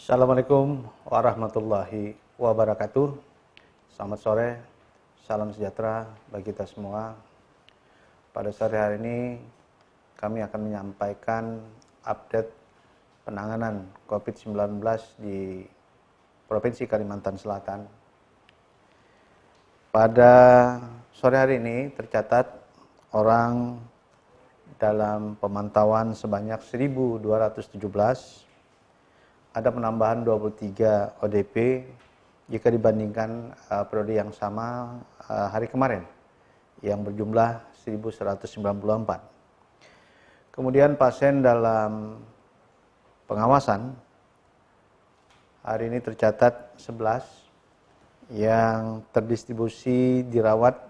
Assalamualaikum warahmatullahi wabarakatuh. Selamat sore, salam sejahtera bagi kita semua. Pada sore hari ini kami akan menyampaikan update penanganan COVID-19 di Provinsi Kalimantan Selatan. Pada sore hari ini tercatat orang dalam pemantauan sebanyak 1.217, ada penambahan 23 ODP jika dibandingkan periode yang sama hari kemarin yang berjumlah 1.194. Kemudian pasien dalam pengawasan hari ini tercatat 11 yang terdistribusi dirawat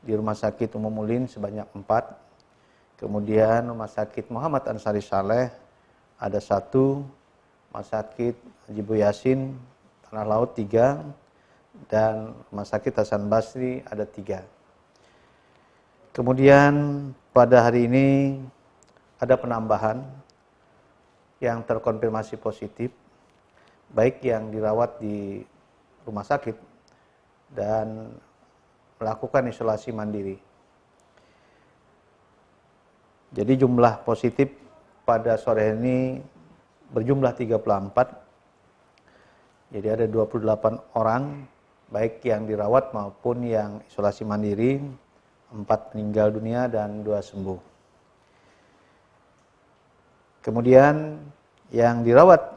di Rumah Sakit Umum Ulin sebanyak 4. Kemudian Rumah Sakit Muhammad Ansari Saleh ada 1, Rumah Sakit Haji Bu Yasin Tanah Laut 3, dan Rumah Sakit Hasan Basri ada 3. Kemudian pada hari ini ada penambahan yang terkonfirmasi positif, baik yang dirawat di rumah sakit dan melakukan isolasi mandiri. Jadi jumlah positif pada sore ini berjumlah 34. Jadi ada 28 orang baik yang dirawat maupun yang isolasi mandiri, 4 meninggal dunia dan 2 sembuh. Kemudian yang dirawat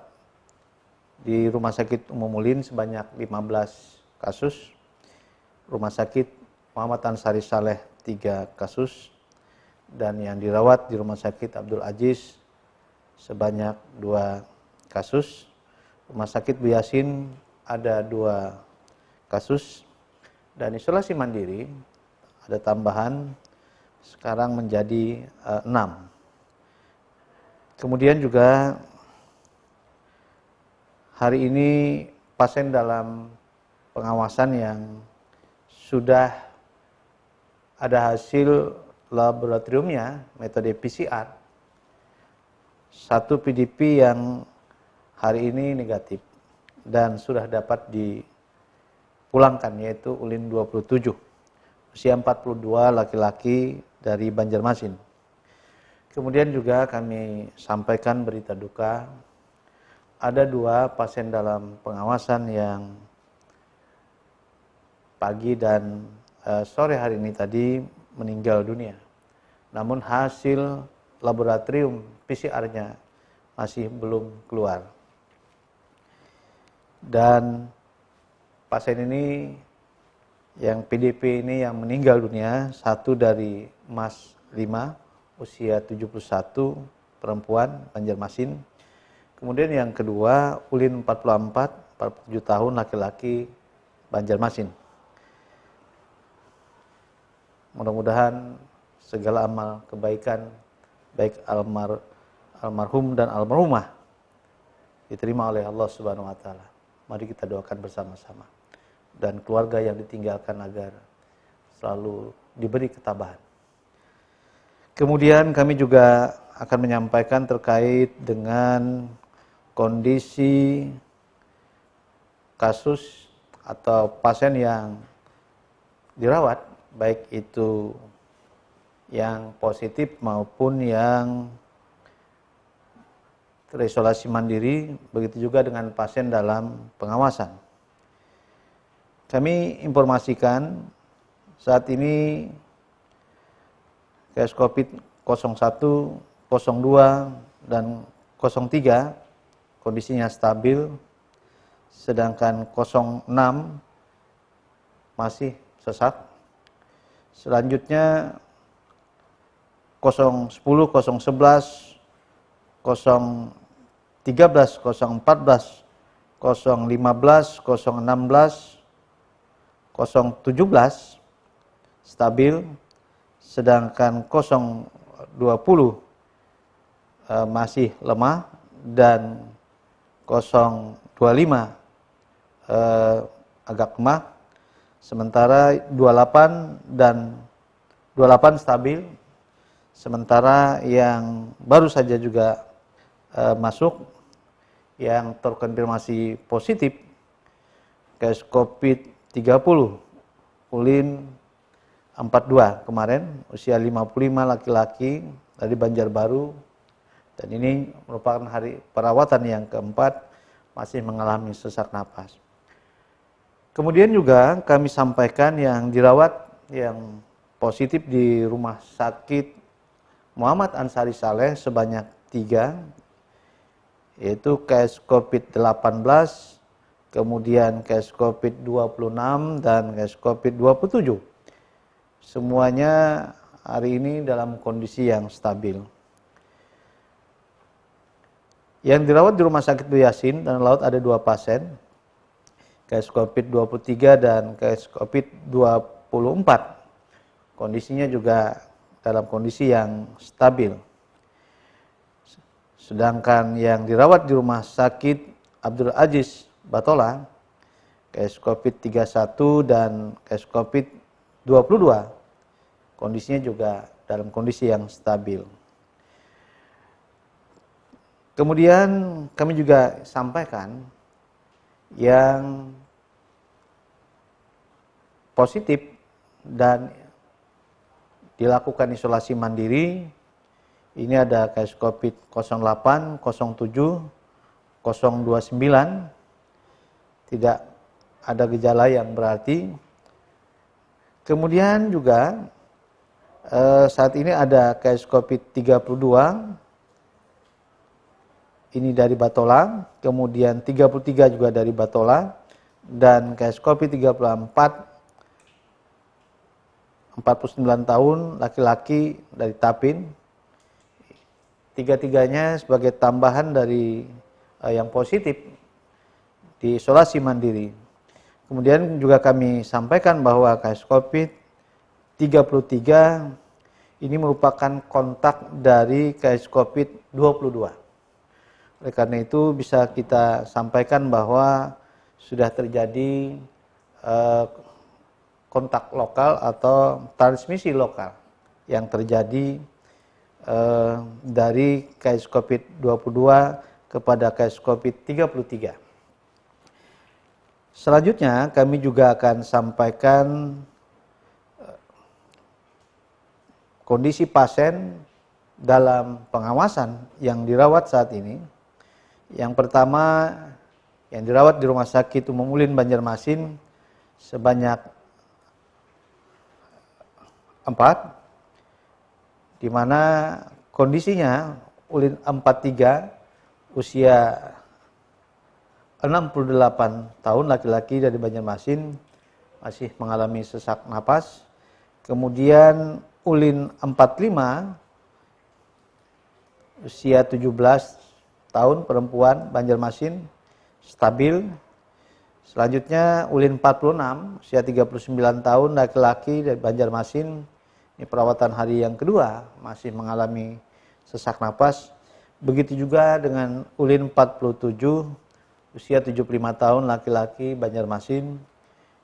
di Rumah Sakit Umum Ulin sebanyak 15 kasus, Rumah Sakit Muhammad Ansari Saleh 3 kasus, dan yang dirawat di Rumah Sakit Abdul Aziz sebanyak 2 kasus. Rumah Sakit Bu Yasin ada 2 kasus, dan isolasi mandiri ada tambahan sekarang menjadi 6. Kemudian juga hari ini pasien dalam pengawasan yang sudah ada hasil laboratoriumnya metode PCR, 1 PDP yang hari ini negatif dan sudah dapat dipulangkan, yaitu Ulin 27, usia 42, laki-laki dari Banjarmasin. Kemudian juga kami sampaikan berita duka, ada 2 pasien dalam pengawasan yang pagi dan sore hari ini tadi meninggal dunia. Namun hasil laboratorium PCR-nya masih belum keluar. Dan pasien ini yang PDP ini yang meninggal dunia, 1 dari Mas 5, usia 71, perempuan, Banjarmasin. Kemudian yang kedua Ulin 44, 47 tahun, laki-laki, Banjarmasin. Mudah-mudahan segala amal kebaikan baik almarhum dan almarhumah diterima oleh Allah Subhanahu wa taala. Mari kita doakan bersama-sama, dan keluarga yang ditinggalkan agar selalu diberi ketabahan. Kemudian kami juga akan menyampaikan terkait dengan kondisi kasus atau pasien yang dirawat, baik itu yang positif maupun yang terisolasi mandiri, begitu juga dengan pasien dalam pengawasan. Kami informasikan saat ini case COVID 01, 02, dan 03 kondisinya stabil, sedangkan 06 masih sesak. Selanjutnya 010, 011, 013, 014, 015, 016, 017 stabil, sedangkan 020 masih lemah, dan 025 agak lemah, sementara 28 dan 28 stabil. Sementara yang baru saja juga masuk yang terkonfirmasi positif kasus COVID-30, Ulin 42 kemarin, usia 55 laki-laki dari Banjarbaru, dan ini merupakan hari perawatan yang keempat, masih mengalami sesak napas. Kemudian juga kami sampaikan yang dirawat yang positif di Rumah Sakit Muhammad Ansari Saleh sebanyak 3, yaitu kasus COVID-18, kemudian kasus COVID-26, dan kasus COVID-27. Semuanya hari ini dalam kondisi yang stabil. Yang dirawat di Rumah Sakit Bu Yasin Tanah Laut ada 2 pasien, kasus COVID-23 dan kasus COVID-24. Kondisinya juga dalam kondisi yang stabil. Sedangkan yang dirawat di Rumah Sakit Abdul Aziz Batola, kasus COVID-31 dan kasus COVID-22, kondisinya juga dalam kondisi yang stabil. Kemudian kami juga sampaikan yang positif dan dilakukan isolasi mandiri, ini ada kasus COVID 08, 07, 029, tidak ada gejala yang berarti. Kemudian juga saat ini ada kasus COVID 32, ini dari Batola, kemudian 33 juga dari Batola, dan kasus COVID 34, 49 tahun, laki-laki dari Tapin. Tiga-tiganya sebagai tambahan dari yang positif di isolasi mandiri. Kemudian juga kami sampaikan bahwa kasus COVID-33 ini merupakan kontak dari kasus COVID-22. Oleh karena itu bisa kita sampaikan bahwa sudah terjadi kontak lokal atau transmisi lokal yang terjadi dari kasus COVID-22 kepada kasus COVID-33. Selanjutnya kami juga akan sampaikan kondisi pasien dalam pengawasan yang dirawat saat ini. Yang pertama, yang dirawat di Rumah Sakit Umum Ulin Banjarmasin sebanyak 4, di mana kondisinya Ulin 43, usia 68 tahun, laki-laki dari Banjarmasin, masih mengalami sesak napas. Kemudian Ulin 45, usia 17 tahun, perempuan, Banjarmasin, stabil. Selanjutnya Ulin 46, usia 39 tahun, laki-laki dari Banjarmasin, ini perawatan hari yang kedua, masih mengalami sesak napas. Begitu juga dengan Ulin 47, usia 75 tahun, laki-laki, Banjarmasin,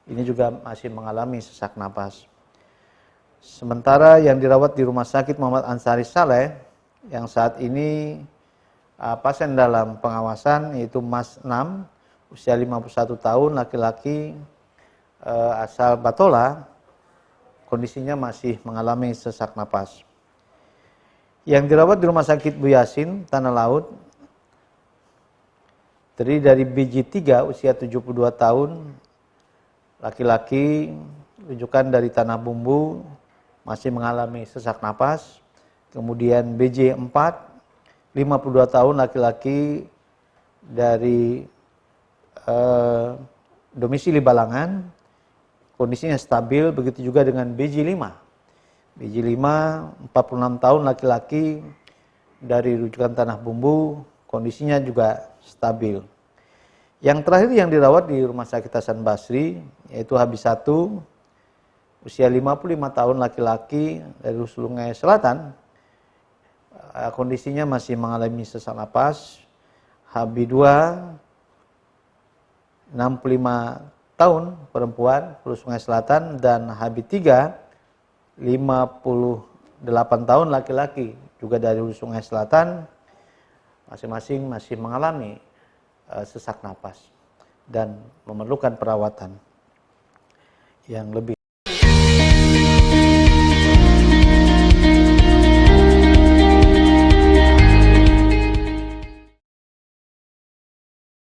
ini juga masih mengalami sesak napas. Sementara yang dirawat di Rumah Sakit Muhammad Ansari Saleh, yang saat ini pasien dalam pengawasan yaitu Mas 6, usia 51 tahun, laki-laki, asal Batola, kondisinya masih mengalami sesak napas. Yang dirawat di Rumah Sakit Bu Yasin Tanah Laut terdiri dari BJ3, usia 72 tahun, laki-laki, rujukan dari Tanah Bumbu, masih mengalami sesak napas. Kemudian BJ4, 52 tahun, laki-laki, dari domisili Balangan, kondisinya stabil. Begitu juga dengan BJ5. BJ5, 46 tahun, laki-laki, dari rujukan Tanah Bumbu, kondisinya juga stabil. Yang terakhir yang dirawat di Rumah Sakit Hasan Basri, yaitu Habis 1, usia 55 tahun, laki-laki, dari Sungai Selatan, kondisinya masih mengalami sesak napas. HB2, 65 tahun, perempuan, Hulu Sungai Selatan, dan HB3, 58 tahun, laki-laki, juga dari Hulu Sungai Selatan, masing-masing masih mengalami sesak napas dan memerlukan perawatan yang lebih